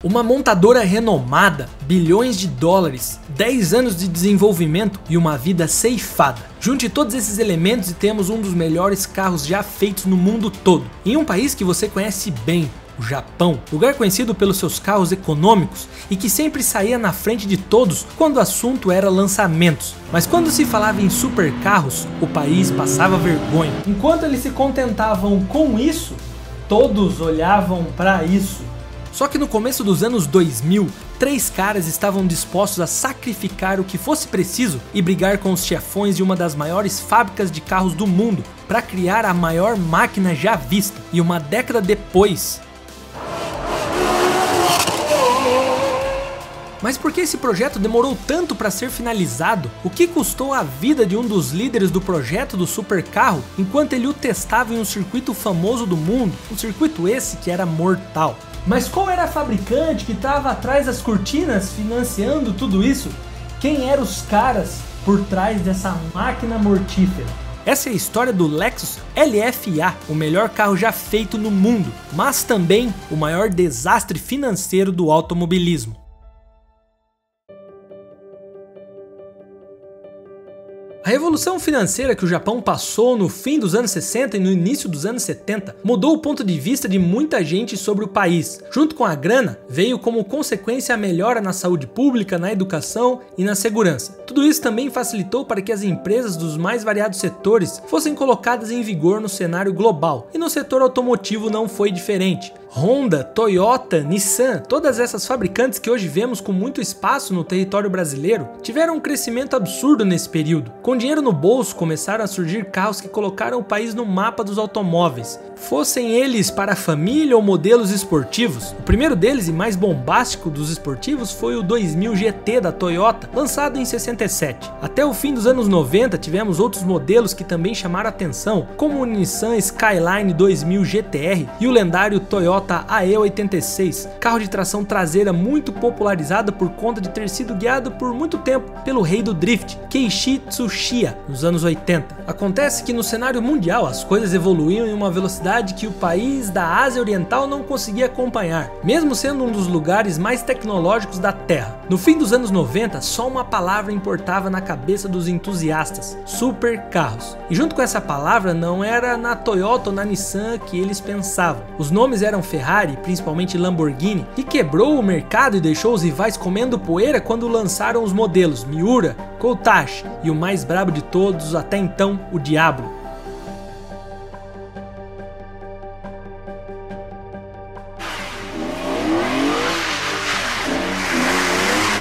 Uma montadora renomada, bilhões de dólares, 10 anos de desenvolvimento e uma vida ceifada. Junte todos esses elementos e temos um dos melhores carros já feitos no mundo todo. Em um país que você conhece bem, o Japão, lugar conhecido pelos seus carros econômicos e que sempre saía na frente de todos quando o assunto era lançamentos. Mas quando se falava em supercarros, o país passava vergonha. Enquanto eles se contentavam com isso, todos olhavam para isso. Só que no começo dos anos 2000, 3 caras estavam dispostos a sacrificar o que fosse preciso e brigar com os chefões de uma das maiores fábricas de carros do mundo para criar a maior máquina já vista. E uma década depois... Mas por que esse projeto demorou tanto para ser finalizado? O que custou a vida de um dos líderes do projeto do supercarro enquanto ele o testava em um circuito famoso do mundo? Um circuito esse que era mortal. Mas qual era a fabricante que estava atrás das cortinas financiando tudo isso? Quem eram os caras por trás dessa máquina mortífera? Essa é a história do Lexus LFA, o melhor carro já feito no mundo, mas também o maior desastre financeiro do automobilismo. A revolução financeira que o Japão passou no fim dos anos 60 e no início dos anos 70 mudou o ponto de vista de muita gente sobre o país. Junto com a grana, veio como consequência a melhora na saúde pública, na educação e na segurança. Tudo isso também facilitou para que as empresas dos mais variados setores fossem colocadas em vigor no cenário global, e no setor automotivo não foi diferente. Honda, Toyota, Nissan, todas essas fabricantes que hoje vemos com muito espaço no território brasileiro, tiveram um crescimento absurdo nesse período. Com dinheiro no bolso, começaram a surgir carros que colocaram o país no mapa dos automóveis, fossem eles para a família ou modelos esportivos. O primeiro deles e mais bombástico dos esportivos foi o 2000 GT da Toyota, lançado em 67. Até o fim dos anos 90 tivemos outros modelos que também chamaram atenção, como o Nissan Skyline 2000 GTR e o lendário Toyota AE86, carro de tração traseira muito popularizado por conta de ter sido guiado por muito tempo pelo rei do drift, Keiichi Tsuchiya, nos anos 80. Acontece que no cenário mundial as coisas evoluíam em uma velocidade que o país da Ásia Oriental não conseguia acompanhar, mesmo sendo um dos lugares mais tecnológicos da Terra. No fim dos anos 90, só uma palavra importava na cabeça dos entusiastas: supercarros. E junto com essa palavra não era na Toyota ou na Nissan que eles pensavam. Os nomes eram Ferrari, principalmente Lamborghini, que quebrou o mercado e deixou os rivais comendo poeira quando lançaram os modelos Miura, Countach e o mais brabo de todos até então, o Diablo.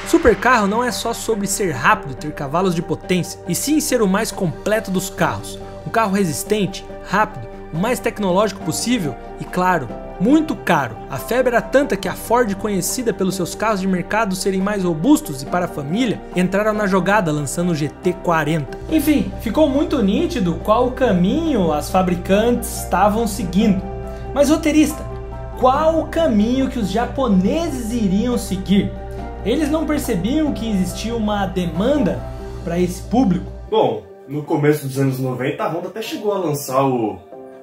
Supercarro não é só sobre ser rápido e ter cavalos de potência, e sim ser o mais completo dos carros. Um carro resistente, rápido, o mais tecnológico possível e, claro, muito caro. A febre era tanta que a Ford, conhecida pelos seus carros de mercado serem mais robustos e para a família, entraram na jogada lançando o GT40. Enfim, ficou muito nítido qual o caminho as fabricantes estavam seguindo. Mas roteirista, qual o caminho que os japoneses iriam seguir? Eles não percebiam que existia uma demanda para esse público? Bom, no começo dos anos 90 a Honda até chegou a lançar o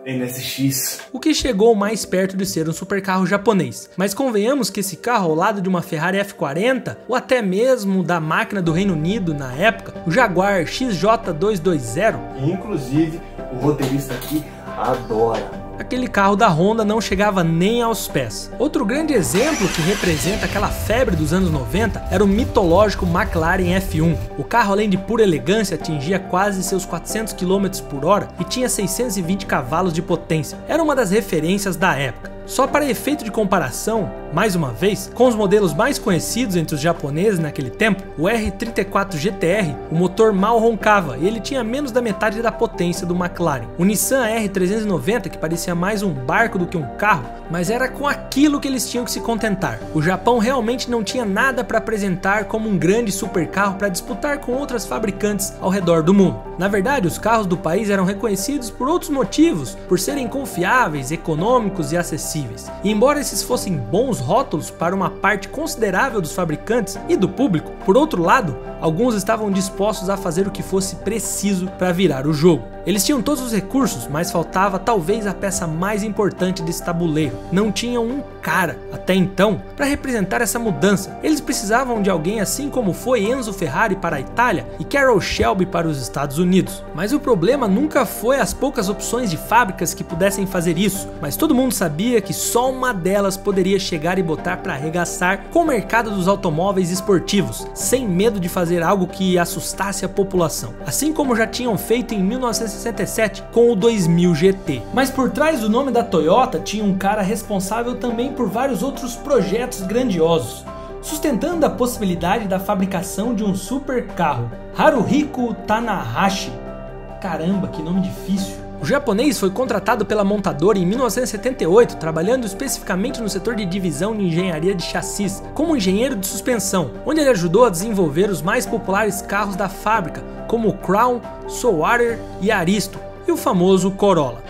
NSX. O que chegou mais perto de ser um supercarro japonês. Mas convenhamos que esse carro ao lado de uma Ferrari F40, ou até mesmo da máquina do Reino Unido na época, o Jaguar XJ220, Inclusive, o roteirista aqui adora. Aquele carro da Honda não chegava nem aos pés. Outro grande exemplo que representa aquela febre dos anos 90 era o mitológico McLaren F1. O carro, além de pura elegância, atingia quase seus 400 km por hora e tinha 620 cavalos de potência. Era uma das referências da época. Só para efeito de comparação, mais uma vez, com os modelos mais conhecidos entre os japoneses naquele tempo, o R34 GTR, o motor mal roncava e ele tinha menos da metade da potência do McLaren. O Nissan R390, que parecia mais um barco do que um carro, mas era com aquilo que eles tinham que se contentar. O Japão realmente não tinha nada para apresentar como um grande supercarro para disputar com outras fabricantes ao redor do mundo. Na verdade, os carros do país eram reconhecidos por outros motivos, por serem confiáveis, econômicos e acessíveis. E embora esses fossem bons rótulos para uma parte considerável dos fabricantes e do público, por outro lado, alguns estavam dispostos a fazer o que fosse preciso para virar o jogo. Eles tinham todos os recursos, mas faltava talvez a peça mais importante desse tabuleiro. Não tinham um cara, até então, para representar essa mudança. Eles precisavam de alguém assim como foi Enzo Ferrari para a Itália e Carroll Shelby para os Estados Unidos. Mas o problema nunca foi as poucas opções de fábricas que pudessem fazer isso, mas todo mundo sabia que só uma delas poderia chegar e botar para arregaçar com o mercado dos automóveis esportivos, sem medo de fazer algo que assustasse a população, assim como já tinham feito em 1967 com o 2000 GT. Mas por trás do nome da Toyota tinha um cara responsável também por vários outros projetos grandiosos, sustentando a possibilidade da fabricação de um super carro, Haruhiko Tanahashi. Caramba, que nome difícil. O japonês foi contratado pela montadora em 1978, trabalhando especificamente no setor de divisão de engenharia de chassis, como engenheiro de suspensão, onde ele ajudou a desenvolver os mais populares carros da fábrica, como o Crown, Sowari e Aristo, e o famoso Corolla.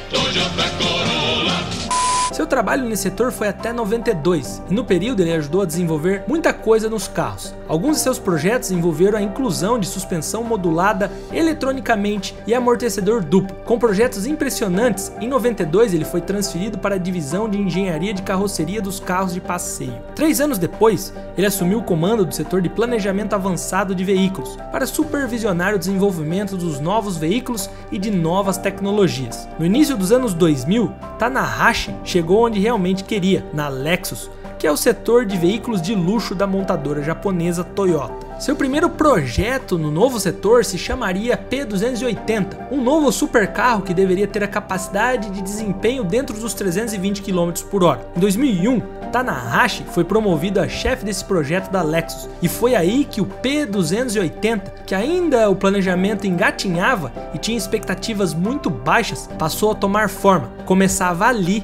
Seu trabalho nesse setor foi até 92, e no período ele ajudou a desenvolver muita coisa nos carros. Alguns de seus projetos envolveram a inclusão de suspensão modulada eletronicamente e amortecedor duplo. Com projetos impressionantes, em 92 ele foi transferido para a divisão de engenharia de carroceria dos carros de passeio. 3 anos depois, ele assumiu o comando do setor de planejamento avançado de veículos, para supervisionar o desenvolvimento dos novos veículos e de novas tecnologias. No início dos anos 2000, Tanahashi chegou onde realmente queria, na Lexus, que é o setor de veículos de luxo da montadora japonesa Toyota. Seu primeiro projeto no novo setor se chamaria P280, um novo supercarro que deveria ter a capacidade de desempenho dentro dos 320 km/h. Em 2001, Tanahashi foi promovido a chefe desse projeto da Lexus, e foi aí que o P280, que ainda o planejamento engatinhava e tinha expectativas muito baixas, passou a tomar forma. Começava ali.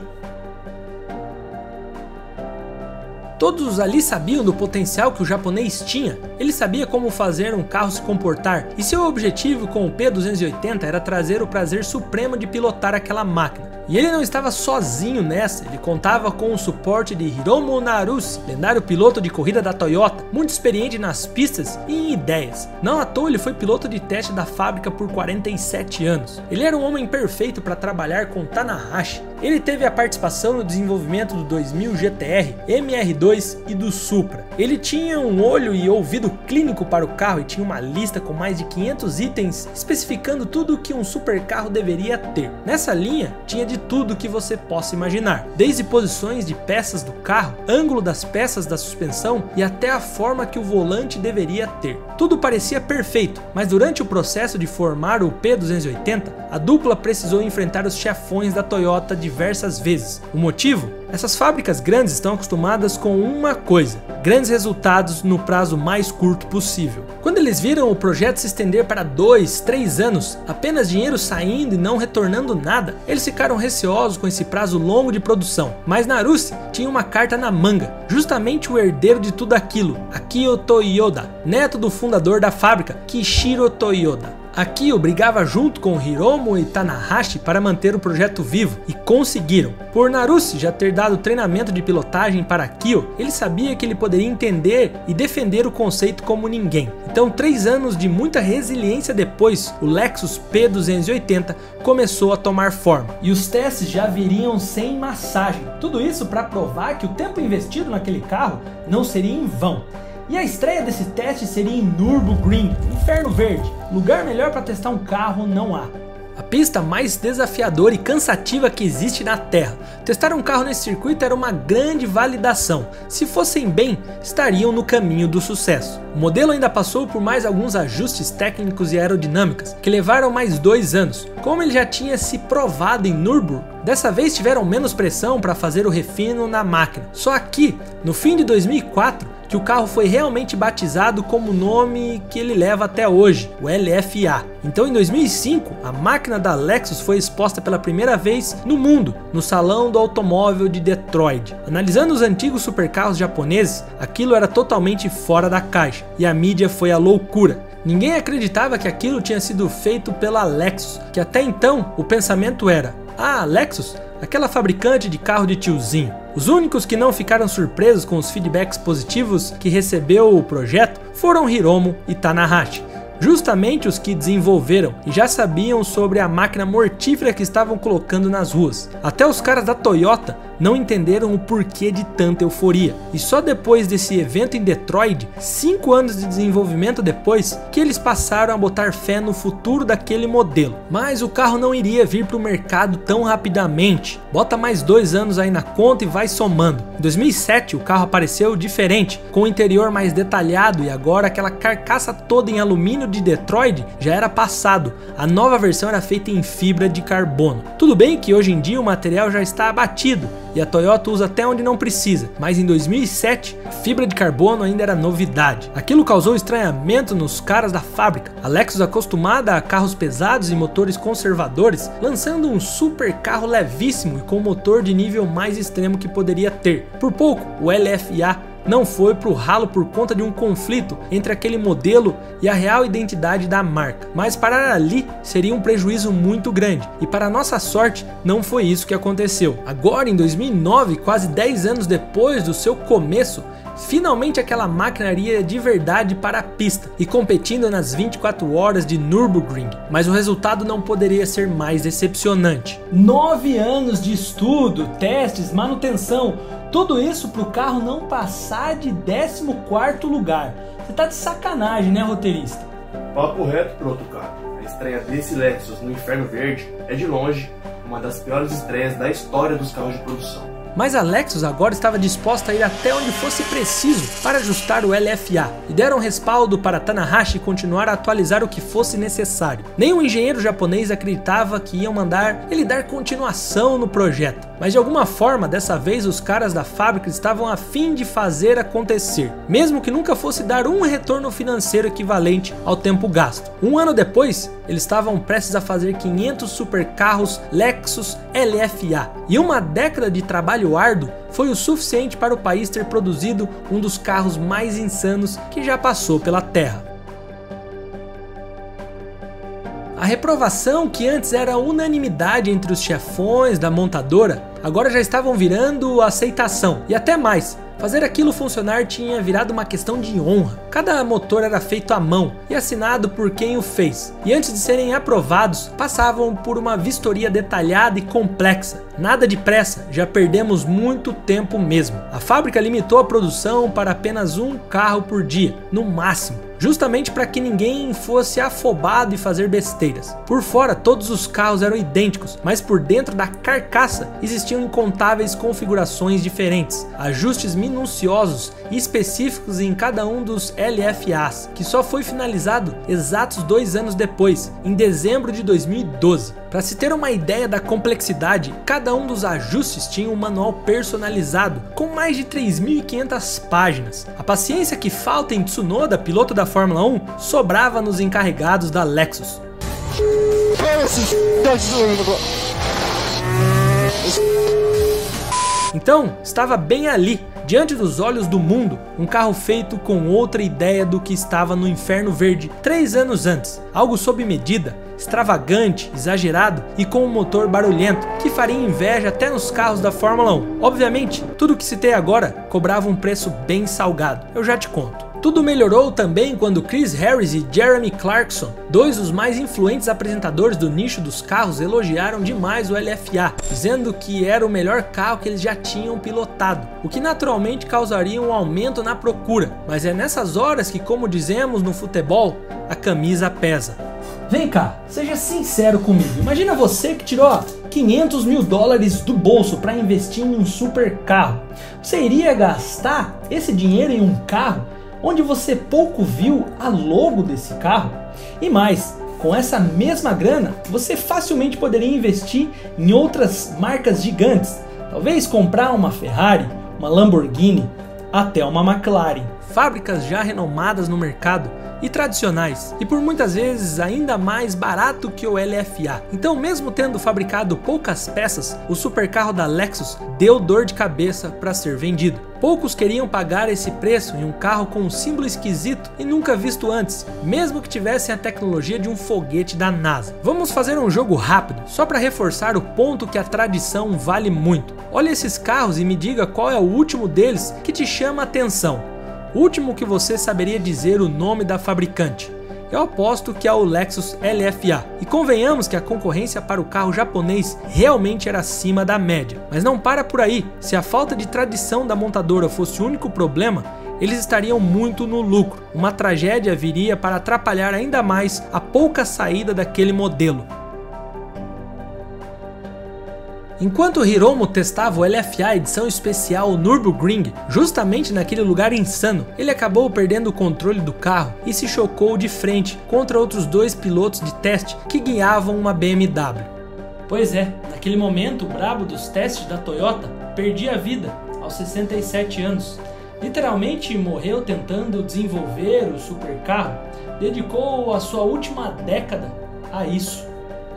Todos ali sabiam do potencial que o japonês tinha, ele sabia como fazer um carro se comportar, e seu objetivo com o P280 era trazer o prazer supremo de pilotar aquela máquina. E ele não estava sozinho nessa, ele contava com o suporte de Hiromu Naruse, lendário piloto de corrida da Toyota, muito experiente nas pistas e em ideias. Não à toa ele foi piloto de teste da fábrica por 47 anos. Ele era um homem perfeito para trabalhar com Tanahashi. Ele teve a participação no desenvolvimento do 2000 GTR, MR2 e do Supra. Ele tinha um olho e ouvido clínico para o carro e tinha uma lista com mais de 500 itens especificando tudo o que um supercarro deveria ter. Nessa linha tinha de tudo que você possa imaginar, desde posições de peças do carro, ângulo das peças da suspensão e até a forma que o volante deveria ter. Tudo parecia perfeito, mas durante o processo de formar o P280, a dupla precisou enfrentar os chefões da Toyota diversas vezes. O motivo? Essas fábricas grandes estão acostumadas com uma coisa: grandes resultados no prazo mais curto possível. Quando eles viram o projeto se estender para 2, 3 anos, apenas dinheiro saindo e não retornando nada, eles ficaram receosos com esse prazo longo de produção. Mas Naruse tinha uma carta na manga, justamente o herdeiro de tudo aquilo, Akio Toyoda, neto do fundador da fábrica, Kishiro Toyoda. Akio brigava junto com Hiromu e Tanahashi para manter o projeto vivo, e conseguiram. Por Naruse já ter dado treinamento de pilotagem para Akio, ele sabia que ele poderia entender e defender o conceito como ninguém. Então, 3 anos de muita resiliência depois, o Lexus P280 começou a tomar forma. E os testes já viriam sem massagem. Tudo isso para provar que o tempo investido naquele carro não seria em vão. E a estreia desse teste seria em Nürburgring, Inferno Verde. Lugar melhor para testar um carro não há. A pista mais desafiadora e cansativa que existe na Terra. Testar um carro nesse circuito era uma grande validação. Se fossem bem, estariam no caminho do sucesso. O modelo ainda passou por mais alguns ajustes técnicos e aerodinâmicas, que levaram mais 2 anos. Como ele já tinha se provado em Nürburgring, dessa vez tiveram menos pressão para fazer o refino na máquina. Só aqui, no fim de 2004, que o carro foi realmente batizado como o nome que ele leva até hoje, o LFA. Então em 2005, a máquina da Lexus foi exposta pela primeira vez no mundo, no Salão do Automóvel de Detroit. Analisando os antigos supercarros japoneses, aquilo era totalmente fora da caixa, e a mídia foi a loucura. Ninguém acreditava que aquilo tinha sido feito pela Lexus, que até então o pensamento era: A Lexus, aquela fabricante de carro de tiozinho. Os únicos que não ficaram surpresos com os feedbacks positivos que recebeu o projeto foram Hiromu e Tanahashi, justamente os que desenvolveram e já sabiam sobre a máquina mortífera que estavam colocando nas ruas. Até os caras da Toyota não entenderam o porquê de tanta euforia, e só depois desse evento em Detroit, 5 anos de desenvolvimento depois, que eles passaram a botar fé no futuro daquele modelo. Mas o carro não iria vir para o mercado tão rapidamente. Bota mais 2 anos aí na conta e vai somando. Em 2007 o carro apareceu diferente, com o interior mais detalhado, e agora aquela carcaça toda em alumínio de Detroit já era passado. A nova versão era feita em fibra de carbono. Tudo bem que hoje em dia o material já está abatido e a Toyota usa até onde não precisa, mas em 2007 a fibra de carbono ainda era novidade. Aquilo causou estranhamento nos caras da fábrica. A Lexus, acostumada a carros pesados e motores conservadores, lançando um super carro levíssimo e com motor de nível mais extremo que poderia ter. Por pouco o LFA não foi pro ralo por conta de um conflito entre aquele modelo e a real identidade da marca. Mas parar ali seria um prejuízo muito grande, e para nossa sorte não foi isso que aconteceu. Agora em 2009, quase 10 anos depois do seu começo, finalmente aquela máquina iria de verdade para a pista e competindo nas 24 horas de Nürburgring, mas o resultado não poderia ser mais decepcionante. 9 anos de estudo, testes, manutenção, tudo isso para o carro não passar de 14º lugar. Você tá de sacanagem, né, roteirista? Papo reto pro outro carro. A estreia desse Lexus no Inferno Verde é de longe uma das piores estreias da história dos carros de produção. Mas a Lexus agora estava disposta a ir até onde fosse preciso para ajustar o LFA, e deram respaldo para Tanahashi continuar a atualizar o que fosse necessário. Nem o engenheiro japonês acreditava que iam mandar ele dar continuação no projeto, mas de alguma forma dessa vez os caras da fábrica estavam a fim de fazer acontecer, mesmo que nunca fosse dar um retorno financeiro equivalente ao tempo gasto. Um ano depois, eles estavam prestes a fazer 500 supercarros Lexus LFA, e uma década de trabalho árduo foi o suficiente para o país ter produzido um dos carros mais insanos que já passou pela Terra. A reprovação, que antes era unanimidade entre os chefões da montadora, agora já estavam virando aceitação, e até mais. Fazer aquilo funcionar tinha virado uma questão de honra. Cada motor era feito à mão e assinado por quem o fez. E antes de serem aprovados, passavam por uma vistoria detalhada e complexa. Nada de pressa, já perdemos muito tempo mesmo. A fábrica limitou a produção para apenas um carro por dia, no máximo, justamente para que ninguém fosse afobado e fazer besteiras. Por fora todos os carros eram idênticos, mas por dentro da carcaça existiam incontáveis configurações diferentes, ajustes minuciosos e específicos em cada um dos LFAs, que só foi finalizado exatos 2 anos depois, em dezembro de 2012. Para se ter uma ideia da complexidade, cada um dos ajustes tinha um manual personalizado, com mais de 3.500 páginas. A paciência que falta em Tsunoda, piloto da Fórmula 1, sobrava nos encarregados da Lexus. Então, estava bem ali, diante dos olhos do mundo, um carro feito com outra ideia do que estava no Inferno Verde 3 anos antes. Algo sob medida, extravagante, exagerado e com um motor barulhento que faria inveja até nos carros da Fórmula 1. Obviamente, tudo que citei agora cobrava um preço bem salgado, eu já te conto. Tudo melhorou também quando Chris Harris e Jeremy Clarkson, dois dos mais influentes apresentadores do nicho dos carros, elogiaram demais o LFA, dizendo que era o melhor carro que eles já tinham pilotado, o que naturalmente causaria um aumento na procura. Mas é nessas horas que, como dizemos no futebol, a camisa pesa. Vem cá, seja sincero comigo. Imagina você que tirou $500 mil do bolso para investir em um super carro. Você iria gastar esse dinheiro em um carro onde você pouco viu a logo desse carro? E mais, com essa mesma grana, você facilmente poderia investir em outras marcas gigantes. Talvez comprar uma Ferrari, uma Lamborghini, até uma McLaren. Fábricas já renomadas no mercado e tradicionais, e por muitas vezes ainda mais barato que o LFA. Então, mesmo tendo fabricado poucas peças, o supercarro da Lexus deu dor de cabeça para ser vendido. Poucos queriam pagar esse preço em um carro com um símbolo esquisito e nunca visto antes, mesmo que tivessem a tecnologia de um foguete da NASA. Vamos fazer um jogo rápido, só para reforçar o ponto que a tradição vale muito. Olhe esses carros e me diga qual é o último deles que te chama a atenção. O último que você saberia dizer o nome da fabricante. Eu aposto que é o Lexus LFA, e convenhamos que a concorrência para o carro japonês realmente era acima da média. Mas não para por aí, se a falta de tradição da montadora fosse o único problema, eles estariam muito no lucro. Uma tragédia viria para atrapalhar ainda mais a pouca saída daquele modelo. Enquanto Hiromu testava o LFA edição especial Nürburgring, justamente naquele lugar insano, ele acabou perdendo o controle do carro e se chocou de frente contra outros dois pilotos de teste que guiavam uma BMW. Pois é, naquele momento o brabo dos testes da Toyota perdia a vida aos 67 anos. Literalmente morreu tentando desenvolver o supercarro, dedicou a sua última década a isso.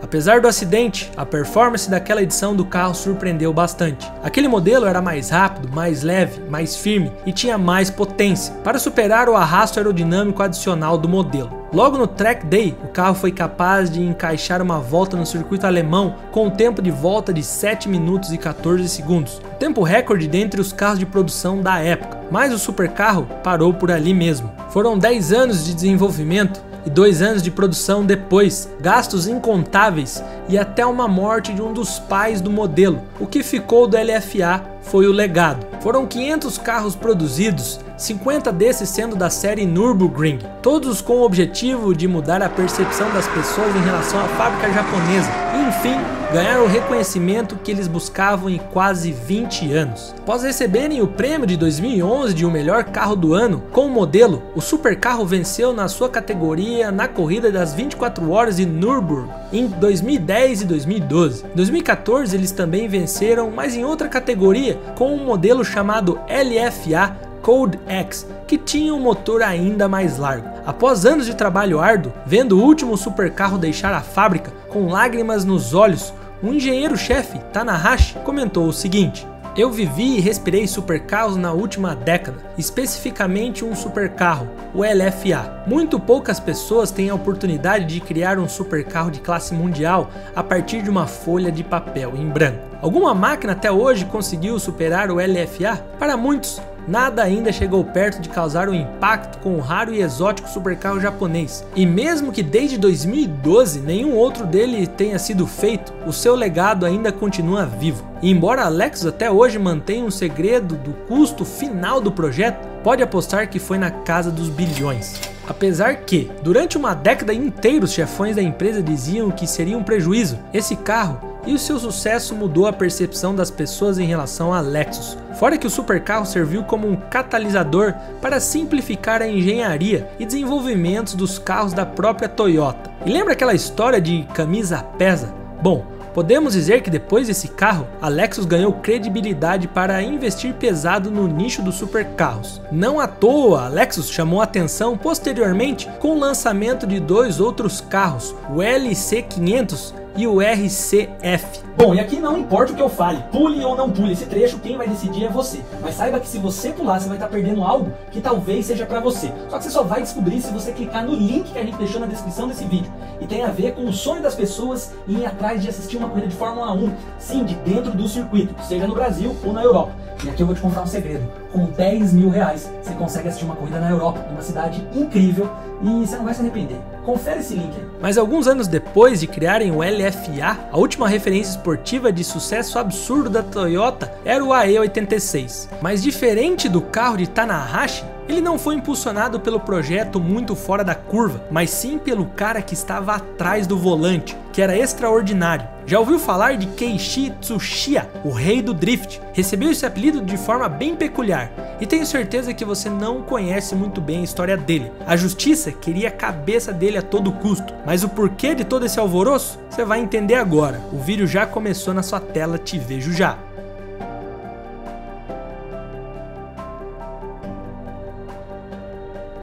Apesar do acidente, a performance daquela edição do carro surpreendeu bastante. Aquele modelo era mais rápido, mais leve, mais firme e tinha mais potência, para superar o arrasto aerodinâmico adicional do modelo. Logo no Track Day, o carro foi capaz de encaixar uma volta no circuito alemão com um tempo de volta de 7 minutos e 14 segundos, o tempo recorde dentre os carros de produção da época, mas o supercarro parou por ali mesmo. Foram 10 anos de desenvolvimento e 2 anos de produção depois, gastos incontáveis e até uma morte de um dos pais do modelo. O que ficou do LFA foi o legado. Foram 500 carros produzidos, 50 desses sendo da série Nürburgring, todos com o objetivo de mudar a percepção das pessoas em relação à fábrica japonesa e, enfim, ganhar o reconhecimento que eles buscavam em quase 20 anos. Após receberem o prêmio de 2011 de o melhor carro do ano com o modelo, o supercarro venceu na sua categoria na corrida das 24 horas de Nürburgring em 2010 e 2012. Em 2014 eles também venceram, mas em outra categoria, com um modelo chamado LFA Code X, que tinha um motor ainda mais largo. Após anos de trabalho árduo, vendo o último supercarro deixar a fábrica com lágrimas nos olhos, o engenheiro-chefe Tanahashi comentou o seguinte: "Eu vivi e respirei supercarros na última década, especificamente um supercarro, o LFA. Muito poucas pessoas têm a oportunidade de criar um supercarro de classe mundial a partir de uma folha de papel em branco. Alguma máquina até hoje conseguiu superar o LFA? Para muitos, nada ainda chegou perto de causar um impacto com o raro e exótico supercarro japonês. E mesmo que desde 2012 nenhum outro dele tenha sido feito, o seu legado ainda continua vivo. E embora a Lexus até hoje mantenha um segredo do custo final do projeto, pode apostar que foi na casa dos bilhões. Apesar que, durante uma década inteira, os chefões da empresa diziam que seria um prejuízo, esse carro e o seu sucesso mudou a percepção das pessoas em relação à Lexus. Fora que o supercarro serviu como um catalisador para simplificar a engenharia e desenvolvimentos dos carros da própria Toyota. E lembra aquela história de camisa pesa? Bom, podemos dizer que depois desse carro, a Lexus ganhou credibilidade para investir pesado no nicho dos supercarros. Não à toa, a Lexus chamou a atenção posteriormente com o lançamento de 2 outros carros, o LC500 e o RCF. Bom, e aqui não importa o que eu fale, pule ou não pule esse trecho, quem vai decidir é você. Mas saiba que se você pular, você vai estar perdendo algo que talvez seja pra você. Só que você só vai descobrir se você clicar no link que a gente deixou na descrição desse vídeo. E tem a ver com o sonho das pessoas em ir atrás de assistir uma corrida de Fórmula 1, sim, de dentro do circuito, seja no Brasil ou na Europa. E aqui eu vou te contar um segredo. Com 10 mil reais, você consegue assistir uma corrida na Europa, numa cidade incrível, e você não vai se arrepender. Confere esse link aí. Mas alguns anos depois de criarem o LFA, a última referência esportiva de sucesso absurdo da Toyota era o AE86. Mas diferente do carro de Tanahashi, ele não foi impulsionado pelo projeto muito fora da curva, mas sim pelo cara que estava atrás do volante, que era extraordinário. Já ouviu falar de Keiichi Tsuchiya, o rei do drift? Recebeu esse apelido de forma bem peculiar, e tenho certeza que você não conhece muito bem a história dele. A justiça queria a cabeça dele a todo custo, mas o porquê de todo esse alvoroço? Você vai entender agora. O vídeo já começou na sua tela, te vejo já.